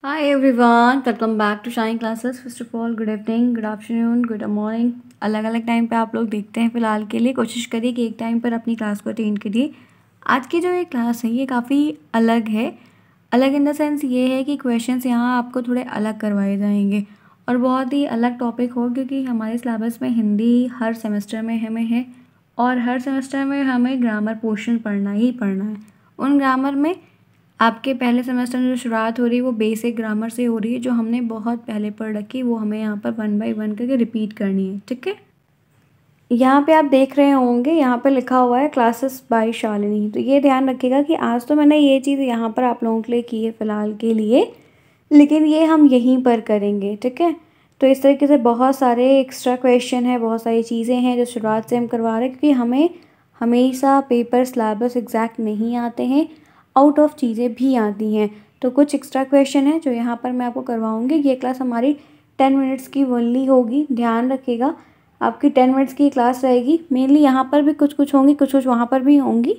Hi everyone, welcome back to Shine Classes. First of all, good evening, good afternoon, good morning. अलग अलग time पे आप लोग देखते हैं फ़िलहाल के लिए। कोशिश करिए कि एक टाइम पर अपनी क्लास को अटेंड करिए। आज की जो ये क्लास है ये काफ़ी अलग है। अलग इन द सेंस ये है कि क्वेश्चंस यहाँ आपको थोड़े अलग करवाए जाएंगे और बहुत ही अलग टॉपिक हो, क्योंकि हमारे सिलेबस में हिंदी हर सेमेस्टर में हमें है और हर सेमेस्टर में हमें ग्रामर पोर्शन पढ़ना ही पढ़ना है। उन ग्रामर में आपके पहले सेमेस्टर में जो शुरुआत हो रही है वो बेसिक ग्रामर से हो रही है, जो हमने बहुत पहले पढ़ रखी, वो हमें यहाँ पर 1 बाय 1 करके रिपीट करनी है। ठीक है, यहाँ पे आप देख रहे होंगे, यहाँ पे लिखा हुआ है क्लासेस बाय शालिनी। तो ये ध्यान रखिएगा कि आज तो मैंने ये चीज़ यहाँ पर आप लोगों के लिए की है फ़िलहाल के लिए, लेकिन ये हम यहीं पर करेंगे। ठीक है, तो इस तरीके से बहुत सारे एक्स्ट्रा क्वेश्चन है, बहुत सारी चीज़ें हैं जो शुरुआत से हम करवा रहे हैं, क्योंकि हमें हमेशा पेपर सिलेबस एग्जैक्ट नहीं आते हैं, आउट ऑफ चीज़ें भी आती हैं। तो कुछ एक्स्ट्रा क्वेश्चन है जो यहाँ पर मैं आपको करवाऊँगी। ये क्लास हमारी 10 मिनट्स की ओनली होगी, ध्यान रखिएगा। आपकी 10 मिनट्स की क्लास रहेगी। मेनली यहाँ पर भी कुछ कुछ होंगी, कुछ कुछ वहाँ पर भी होंगी,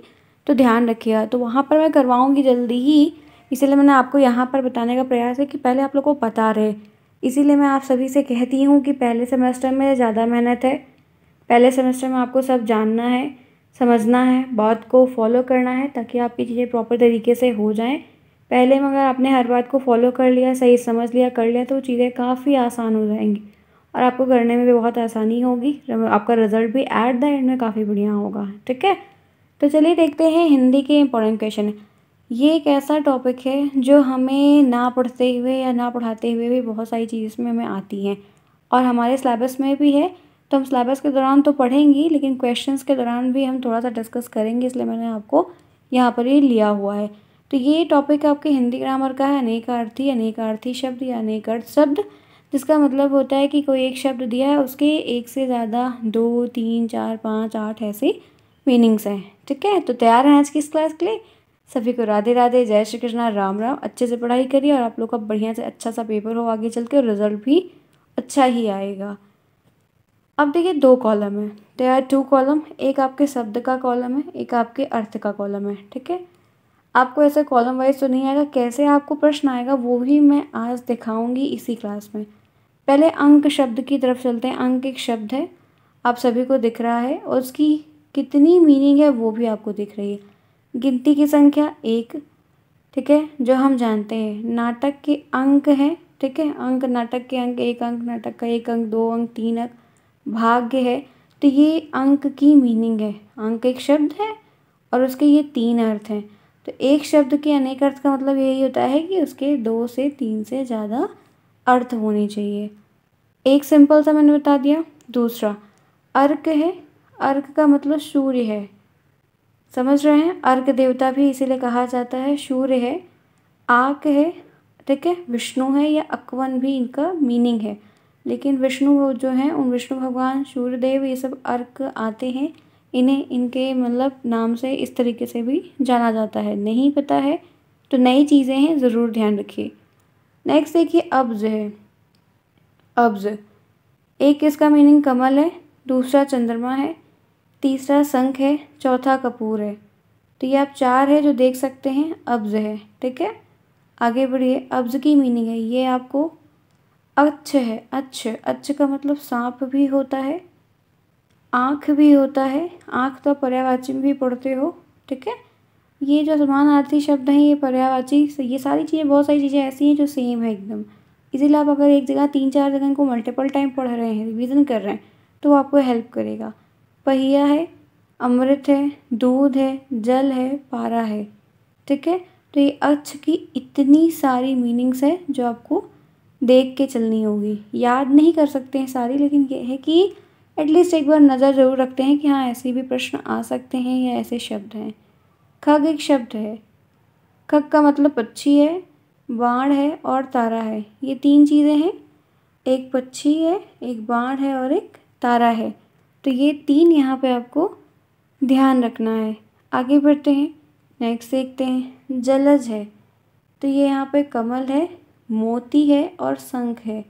तो ध्यान रखिएगा। तो वहाँ पर मैं करवाऊँगी जल्दी ही, इसीलिए मैंने आपको यहाँ पर बताने का प्रयास है कि पहले आप लोग को पता रहे। इसीलिए मैं आप सभी से कहती हूँ कि पहले सेमेस्टर में ज़्यादा मेहनत है। पहले सेमेस्टर में आपको सब जानना है, समझना है, बात को फॉलो करना है, ताकि आपकी चीज़ें प्रॉपर तरीके से हो जाएं। पहले में अगर आपने हर बात को फॉलो कर लिया, सही समझ लिया, कर लिया, तो चीज़ें काफ़ी आसान हो जाएंगी और आपको करने में भी बहुत आसानी होगी। आपका रिजल्ट भी एट द एंड में काफ़ी बढ़िया होगा। ठीक है, तो चलिए देखते हैं हिंदी के इंपॉर्टेंट क्वेश्चन। ये एक ऐसा टॉपिक है जो हमें ना पढ़ते हुए या ना पढ़ाते हुए भी बहुत सारी चीज़ इसमें हमें आती हैं और हमारे सिलेबस में भी है। तो हम सिलेबस के दौरान तो पढ़ेंगे, लेकिन क्वेश्चंस के दौरान भी हम थोड़ा सा डिस्कस करेंगे, इसलिए मैंने आपको यहाँ पर ये लिया हुआ है। तो ये टॉपिक आपके हिंदी ग्रामर का है, अनेकार्थी, अनेकार्थी शब्द या अनेक अर्थ शब्द, जिसका मतलब होता है कि कोई एक शब्द दिया है, उसके एक से ज़्यादा 2, 3, 4, 5, 8 ऐसे मीनिंग्स हैं। ठीक है, तो तैयार हैं आज की इस क्लास के लिए? सभी को राधे राधे, जय श्री कृष्णा, राम राम। अच्छे से पढ़ाई करिए और आप लोग का बढ़िया से अच्छा सा पेपर हो आगे चल के, रिजल्ट भी अच्छा ही आएगा। अब देखिए, 2 कॉलम है, देयर आर 2 कॉलम। एक आपके शब्द का कॉलम है, एक आपके अर्थ का कॉलम है। ठीक है, आपको ऐसे कॉलम वाइज तो नहीं आएगा, कैसे आपको प्रश्न आएगा वो भी मैं आज दिखाऊंगी इसी क्लास में। पहले अंक शब्द की तरफ चलते हैं। अंक एक शब्द है, आप सभी को दिख रहा है, और उसकी कितनी मीनिंग है वो भी आपको दिख रही है। गिनती की संख्या 1, ठीक है, जो हम जानते हैं। नाटक के अंक हैं, ठीक है, अंक, नाटक के अंक, 1 अंक, नाटक का 1 अंक, 2 अंक, 3 अंक। भाग्य है, तो ये अंक की मीनिंग है। अंक एक शब्द है और उसके ये 3 अर्थ हैं। तो एक शब्द के अनेक अर्थ का मतलब यही होता है कि उसके 2 से 3 से ज़्यादा अर्थ होने चाहिए। एक सिंपल सा मैंने बता दिया। दूसरा अर्क है, अर्क का मतलब सूर्य है, समझ रहे हैं? अर्क देवता भी इसीलिए कहा जाता है, सूर्य है। आक है, ठीक है, विष्णु है, या अकवन भी इनका मीनिंग है, लेकिन विष्णु जो हैं, उन विष्णु भगवान, सूर्यदेव, ये सब अर्क आते हैं। इन्हें इनके मतलब नाम से इस तरीके से भी जाना जाता है। नहीं पता है तो नई चीज़ें हैं, ज़रूर ध्यान रखिए। नेक्स्ट देखिए, अब्ज है। अब्ज, एक इसका मीनिंग कमल है, दूसरा चंद्रमा है, तीसरा शंख है, चौथा कपूर है। तो ये आप 4 है जो देख सकते हैं, अब्ज है। ठीक है, आगे बढ़िए। अब्ज की मीनिंग है, ये आपको अच्छ है। अच्छ, अच्छ का मतलब सांप भी होता है, आँख भी होता है। आँख तो पर्यायवाची में भी पढ़ते हो। ठीक है, ये जो समानार्थी शब्द हैं ये पर्यायवाची, ये सारी चीज़ें, बहुत सारी चीज़ें ऐसी हैं जो सेम है एकदम। इसीलिए आप अगर एक जगह 3-4 जगह इनको मल्टीपल टाइम पढ़ रहे हैं, रिवीजन कर रहे हैं, तो वो आपको हेल्प करेगा। पहिया है, अमृत है, दूध है, जल है, पारा है। ठीक है, तो ये अच्छ की इतनी सारी मीनिंग्स है जो आपको देख के चलनी होगी। याद नहीं कर सकते हैं सारी, लेकिन ये है कि एटलीस्ट एक बार नज़र ज़रूर रखते हैं कि हाँ ऐसे भी प्रश्न आ सकते हैं या ऐसे शब्द हैं। खग एक शब्द है, खग का मतलब पक्षी है, बाण है और तारा है। ये 3 चीज़ें हैं, एक पक्षी है, एक बाण है और एक तारा है। तो ये 3 यहाँ पे आपको ध्यान रखना है। आगे बढ़ते हैं, नेक्स्ट देखते हैं। जलज है, तो ये यहाँ पे कमल है, मोती है और शंख है।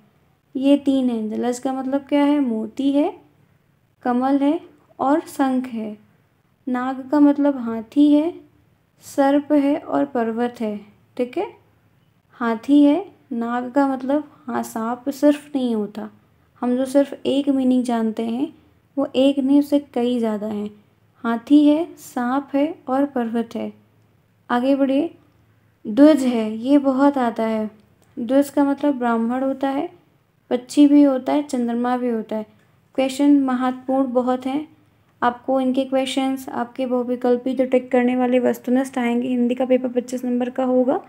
ये 3 हैं। जलज का मतलब क्या है? मोती है, कमल है और शंख है। नाग का मतलब हाथी है, सर्प है और पर्वत है। ठीक है, हाथी है, नाग का मतलब हाँ सांप सिर्फ नहीं होता, हम जो सिर्फ एक मीनिंग जानते हैं वो एक नहीं, उससे कई ज़्यादा हैं। हाथी है, सांप है और पर्वत है। आगे बढ़िए। द्विज है, ये बहुत आता है। द्विज का मतलब ब्राह्मण होता है, पक्षी भी होता है, चंद्रमा भी होता है। क्वेश्चन महत्वपूर्ण बहुत हैं, आपको इनके क्वेश्चंस आपके बहुविकल्पी जो टिक करने वाले वस्तुनिष्ठ आएंगे, हिंदी का पेपर 25 नंबर का होगा,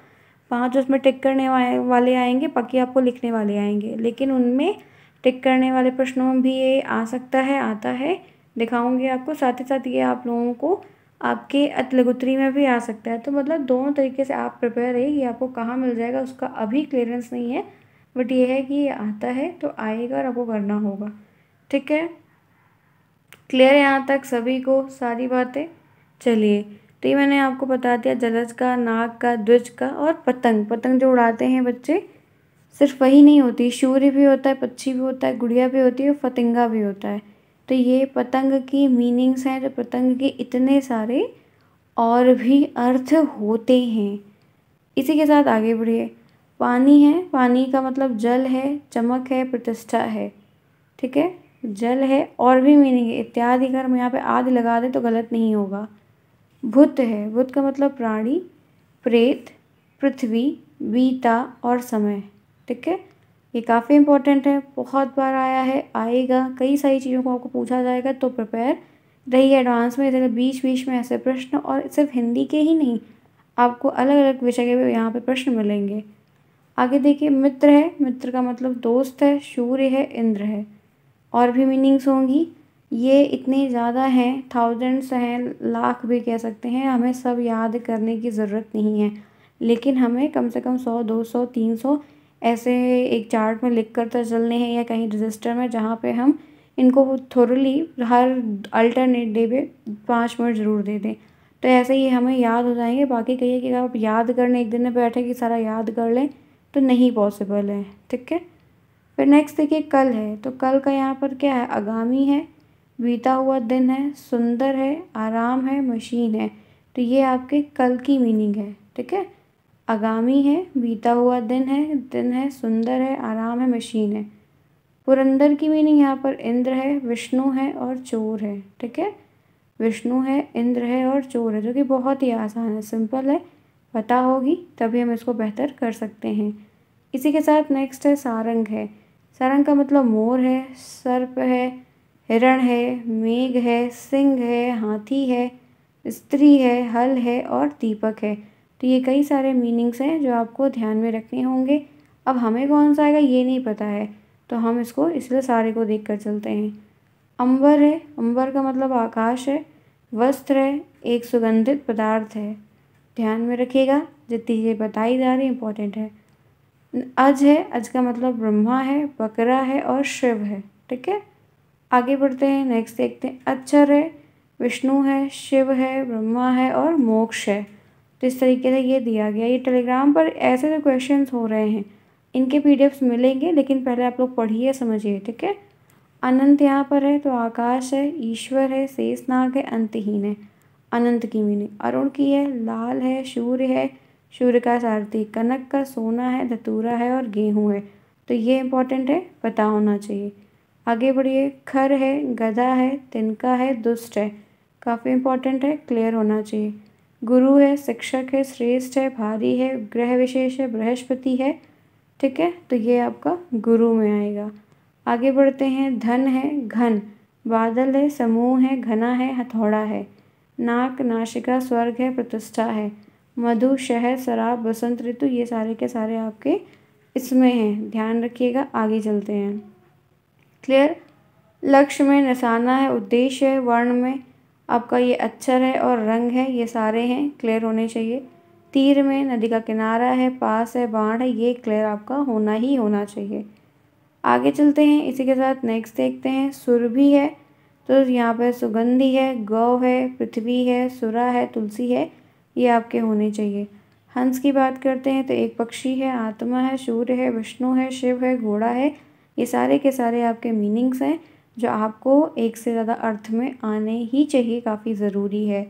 5 उसमें टिक करने वाले आएंगे, बाकी आपको लिखने वाले आएंगे, लेकिन उनमें टिक करने वाले प्रश्नों में भी ये आ सकता है, आता है, दिखाऊंगी आपको। साथ ही साथ ये आप लोगों को आपके अतलगुत्री में भी आ सकता है। तो मतलब दोनों तरीके से आप प्रिपेयर रहिए, ये आपको कहाँ मिल जाएगा उसका अभी क्लियरेंस नहीं है, बट ये है कि ये आता है तो आएगा और आपको करना होगा। ठीक है, क्लियर है यहाँ तक सभी को सारी बातें? चलिए, तो ये मैंने आपको बता दिया जलज का, नाग का, द्विज का और पतंग। पतंग जो उड़ाते हैं बच्चे, सिर्फ वही नहीं होती, सूर्य भी होता है, पक्षी भी होता है, गुड़िया भी होती है और फतिंगा भी होता है। तो ये पतंग की मीनिंग्स हैं, जो पतंग के इतने सारे और भी अर्थ होते हैं। इसी के साथ आगे बढ़िए। पानी है, पानी का मतलब जल है, चमक है, प्रतिष्ठा है। ठीक है, जल है और भी मीनिंग है इत्यादि, अगर हम यहाँ पे आदि लगा दें तो गलत नहीं होगा। भूत है, भूत का मतलब प्राणी, प्रेत, पृथ्वी, बीता और समय। ठीक है, ये काफ़ी इंपॉर्टेंट है, बहुत बार आया है, आएगा, कई सारी चीज़ों को आपको पूछा जाएगा, तो प्रिपेयर रहिए एडवांस में। इधर बीच बीच में ऐसे प्रश्न, और सिर्फ हिंदी के ही नहीं, आपको अलग अलग विषय के भी यहाँ पे प्रश्न मिलेंगे। आगे देखिए, मित्र है, मित्र का मतलब दोस्त है, सूर्य है, इंद्र है, और भी मीनिंग्स होंगी। ये इतने ज़्यादा हैं, थाउजेंड्स हैं, लाख भी कह सकते हैं, हमें सब याद करने की ज़रूरत नहीं है, लेकिन हमें कम से कम 100, 200, 300 ऐसे एक चार्ट में लिख कर तो चलने हैं, या कहीं रजिस्टर में, जहाँ पे हम इनको थोरली हर अल्टरनेट डे पे 5 मिनट ज़रूर दे दें, तो ऐसे ही हमें याद हो जाएंगे। बाकी कहिए कि आप याद करने एक दिन में बैठे कि सारा याद कर लें, तो नहीं पॉसिबल है। ठीक है, फिर नेक्स्ट देखिए, कल है, तो कल का यहाँ पर क्या है, आगामी है, बीता हुआ दिन है, सुंदर है, आराम है, मशीन है। तो ये आपके कल की मीनिंग है। ठीक है, आगामी है, बीता हुआ दिन है, सुंदर है, आराम है, मशीन है। पुरंदर की मीनिंग यहाँ पर इंद्र है, विष्णु है और चोर है। ठीक है, विष्णु है, इंद्र है और चोर है, जो कि बहुत ही आसान है, सिंपल है, पता होगी तभी हम इसको बेहतर कर सकते हैं। इसी के साथ नेक्स्ट है सारंग है। सारंग का मतलब मोर है, सर्प है, हिरण है, मेघ है, सिंह है, हाथी है, स्त्री है, हल है और दीपक है। तो ये कई सारे मीनिंग्स हैं जो आपको ध्यान में रखने होंगे। अब हमें कौन सा आएगा ये नहीं पता है, तो हम इसको इसलिए सारे को देख कर चलते हैं। अंबर है, अंबर का मतलब आकाश है, वस्त्र है, एक सुगंधित पदार्थ है, ध्यान में रखिएगा, जितनी चीज़ें बताई जा रही इंपॉर्टेंट है। अज है, अज का मतलब ब्रह्मा है, बकरा है और शिव है। ठीक है, आगे बढ़ते हैं, नेक्स्ट देखते हैं। अक्षर है, विष्णु है, शिव है, ब्रह्मा है और मोक्ष है। तो इस तरीके से ये दिया गया। ये टेलीग्राम पर ऐसे जो क्वेश्चंस हो रहे हैं, इनके पीडीएफ्स मिलेंगे, लेकिन पहले आप लोग पढ़िए, समझिए। ठीक है, अनंत यहाँ पर है, तो आकाश है, ईश्वर है, शेषनाग है, अंतहीन है। अनंत की मीनिंग। अरुण की है, लाल है, सूर्य है, सूर्य का सारथी, कनक का सोना है, धतूरा है और गेहूँ है। तो ये इंपॉर्टेंट है, पता होना चाहिए। आगे बढ़िए, खर है, गधा है, तिनका है, दुष्ट है, काफ़ी इंपॉर्टेंट है, क्लियर होना चाहिए। गुरु है, शिक्षक है, श्रेष्ठ है, भारी है, ग्रह विशेष है, बृहस्पति है। ठीक है, तो ये आपका गुरु में आएगा। आगे बढ़ते हैं, धन है, घन, बादल है, समूह है, घना है, हथौड़ा है। नाक, नासिका, स्वर्ग है, प्रतिष्ठा है। मधु, शहद, शराब, बसंत ऋतु, ये सारे के सारे आपके इसमें हैं, ध्यान रखिएगा। आगे चलते हैं, क्लियर। लक्ष्य में निशाना है, उद्देश्य है, वर्ण में आपका ये अक्षर है और रंग है, ये सारे हैं, क्लियर होने चाहिए। तीर में नदी का किनारा है, पास है, बाण है, ये क्लियर आपका होना ही होना चाहिए। आगे चलते हैं, इसी के साथ नेक्स्ट देखते हैं। सुरभि है, तो यहाँ पे सुगंधी है, गौ है, पृथ्वी है, सुरा है, तुलसी है, ये आपके होने चाहिए। हंस की बात करते हैं तो एक पक्षी है, आत्मा है, सूर्य है, विष्णु है, शिव है, घोड़ा है, ये सारे के सारे आपके मीनिंग्स हैं, जो आपको एक से ज़्यादा अर्थ में आने ही चाहिए, काफ़ी ज़रूरी है।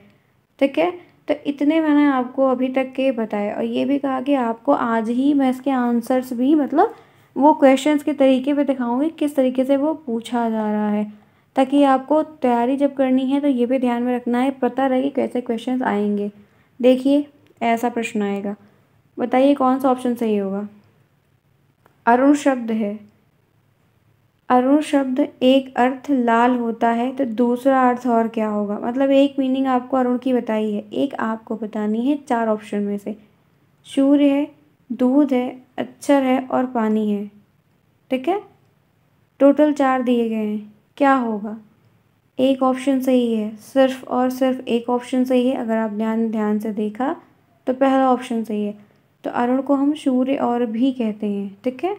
ठीक है, तो इतने मैंने आपको अभी तक के बताए, और ये भी कहा कि आपको आज ही मैं इसके आंसर्स भी मतलब वो क्वेश्चंस के तरीके पे दिखाऊंगी किस तरीके से वो पूछा जा रहा है, ताकि आपको तैयारी जब करनी है तो ये भी ध्यान में रखना है, पता रहे कि कैसे क्वेश्चंस आएंगे। देखिए ऐसा प्रश्न आएगा, बताइए कौन सा ऑप्शन सही होगा। अरुण शब्द है, अरुण शब्द एक अर्थ लाल होता है तो दूसरा अर्थ और क्या होगा। मतलब एक मीनिंग आपको अरुण की बताई है, एक आपको बतानी है 4 ऑप्शन में से। सूर्य है, दूध है, अक्षर है और पानी है। ठीक है, टोटल 4 दिए गए हैं, क्या होगा। एक ऑप्शन सही है, सिर्फ और सिर्फ एक ऑप्शन सही है। अगर आप ध्यान से देखा तो पहला ऑप्शन सही है। तो अरुण को हम सूर्य और भी कहते हैं। ठीक है,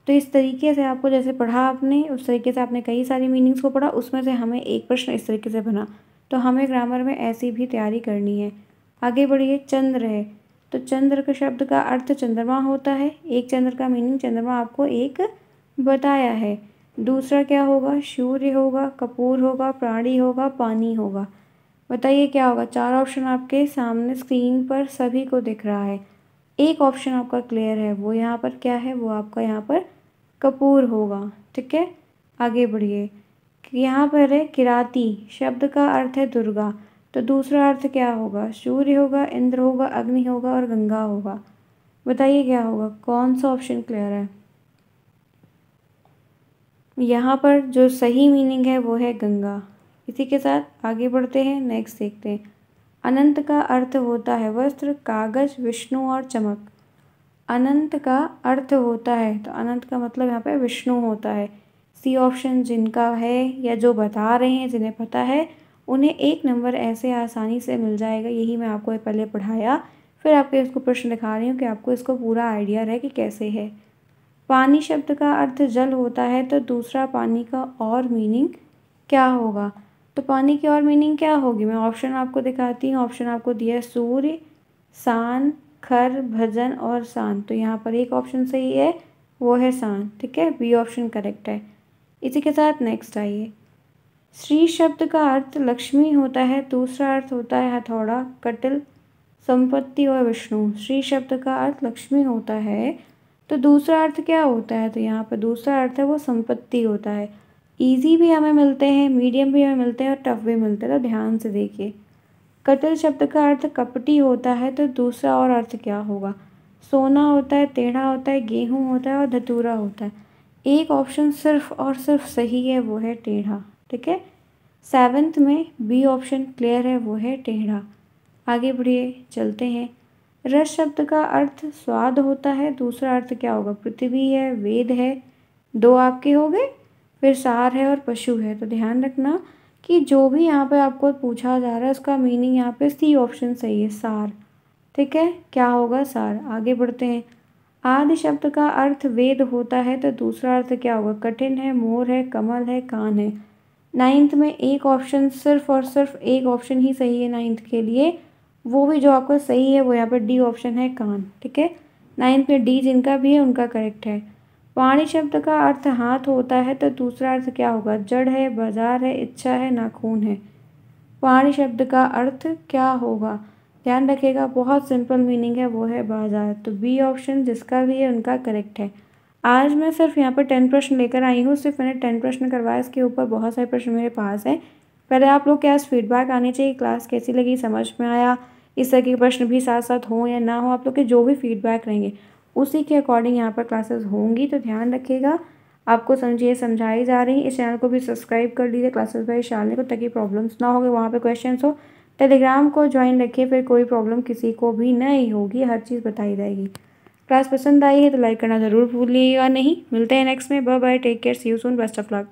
तो इस तरीके से आपको जैसे पढ़ा आपने उस तरीके से आपने कई सारी मीनिंग्स को पढ़ा, उसमें से हमें एक प्रश्न इस तरीके से बना, तो हमें ग्रामर में ऐसी भी तैयारी करनी है। आगे बढ़िए, चंद्र है, तो चंद्र के शब्द का अर्थ चंद्रमा होता है। एक चंद्र का मीनिंग चंद्रमा आपको एक बताया है। दूसरा क्या होगा, सूर्य होगा, कपूर होगा, प्राणी होगा, पानी होगा। बताइए क्या होगा। 4 ऑप्शन आपके सामने स्क्रीन पर सभी को दिख रहा है। एक ऑप्शन आपका क्लियर है, वो यहाँ पर क्या है, वो आपका यहाँ पर कपूर होगा। ठीक है, आगे बढ़िए। यहाँ पर है किराती, शब्द का अर्थ है दुर्गा, तो दूसरा अर्थ क्या होगा, सूर्य होगा, इंद्र होगा, अग्नि होगा और गंगा होगा। बताइए क्या होगा, कौन सा ऑप्शन क्लियर है। यहाँ पर जो सही मीनिंग है वो है गंगा। इसी के साथ आगे बढ़ते हैं, नेक्स्ट देखते हैं। अनंत का अर्थ होता है वस्त्र, कागज, विष्णु और चमक। अनंत का अर्थ होता है, तो अनंत का मतलब यहाँ पे विष्णु होता है। सी ऑप्शन जिनका है या जो बता रहे हैं जिन्हें पता है उन्हें 1 नंबर ऐसे आसानी से मिल जाएगा। यही मैं आपको पहले पढ़ाया, फिर आपको इसको प्रश्न दिखा रही हूँ कि आपको इसको पूरा आइडिया रहे कि कैसे है। पानी शब्द का अर्थ जल होता है, तो दूसरा पानी का और मीनिंग क्या होगा। तो पानी की और मीनिंग क्या होगी, मैं ऑप्शन आपको दिखाती हूँ। ऑप्शन आपको दिया है सूर्य, सान, खर, भजन और शान। तो यहाँ पर एक ऑप्शन सही है, वो है शान। ठीक है, बी ऑप्शन करेक्ट है। इसी के साथ नेक्स्ट आइए। श्री शब्द का अर्थ लक्ष्मी होता है, दूसरा अर्थ होता है हथौड़ा, कटिल, संपत्ति और विष्णु। श्री शब्द का अर्थ लक्ष्मी होता है, तो दूसरा अर्थ क्या होता है, तो यहाँ पर दूसरा अर्थ है वो संपत्ति होता है। इजी भी हमें मिलते हैं, मीडियम भी हमें मिलते हैं और टफ भी मिलते हैं, तो ध्यान से देखिए। कटिल शब्द का अर्थ कपटी होता है, तो दूसरा और अर्थ क्या होगा। सोना होता है, टेढ़ा होता है, गेहूँ होता है और धतूरा होता है। एक ऑप्शन सिर्फ और सिर्फ सही है, वो है टेढ़ा। ठीक है, 7th में बी ऑप्शन क्लियर है, वो है टेढ़ा। आगे बढ़िए, चलते हैं। रस शब्द का अर्थ स्वाद होता है, दूसरा अर्थ क्या होगा, पृथ्वी है, वेद है, 2 आपके हो गए, फिर सार है और पशु है। तो ध्यान रखना कि जो भी यहाँ पे आपको पूछा जा रहा है उसका मीनिंग यहाँ पे सी ऑप्शन सही है, सार। ठीक है, क्या होगा, सार। आगे बढ़ते हैं। आदि शब्द का अर्थ वेद होता है, तो दूसरा अर्थ क्या होगा, कठिन है, मोर है, कमल है, कान है। 9th में एक ऑप्शन सिर्फ और सिर्फ एक ऑप्शन ही सही है 9th के लिए, वो भी जो आपका सही है वो यहाँ पर डी ऑप्शन है, कान। ठीक है, 9th में डी जिनका भी है उनका करेक्ट है। वाणी शब्द का अर्थ हाथ होता है, तो दूसरा अर्थ क्या होगा, जड़ है, बाजार है, इच्छा है, नाखून है। वाणी शब्द का अर्थ क्या होगा, ध्यान रखिएगा, बहुत सिंपल मीनिंग है, वो है बाजार। तो बी ऑप्शन जिसका भी है उनका करेक्ट है। आज मैं सिर्फ यहाँ पर 10 प्रश्न लेकर आई हूँ, सिर्फ मैंने 10 प्रश्न करवाए, इसके ऊपर बहुत सारे प्रश्न मेरे पास हैं। पहले आप लोग क्या फीडबैक आनी चाहिए, क्लास कैसी लगी, समझ में आया, इस तरह के प्रश्न भी साथ साथ हों या ना हो, आप लोग के जो भी फीडबैक रहेंगे उसी के अकॉर्डिंग यहाँ पर क्लासेस होंगी। तो ध्यान रखिएगा, आपको समझिए समझाई जा रही है। इस चैनल को भी सब्सक्राइब कर लीजिए क्लासेस बाय शालिनी को, ताकि प्रॉब्लम्स ना होगी, वहाँ पे क्वेश्चंस हो। टेलीग्राम को ज्वाइन रखिए, फिर कोई प्रॉब्लम किसी को भी नहीं होगी, हर चीज़ बताई जाएगी। क्लास पसंद आई है तो लाइक करना ज़रूर भूलिएगा नहीं। मिलते हैं नेक्स्ट में, bye bye, take care, see you soon, best of luck.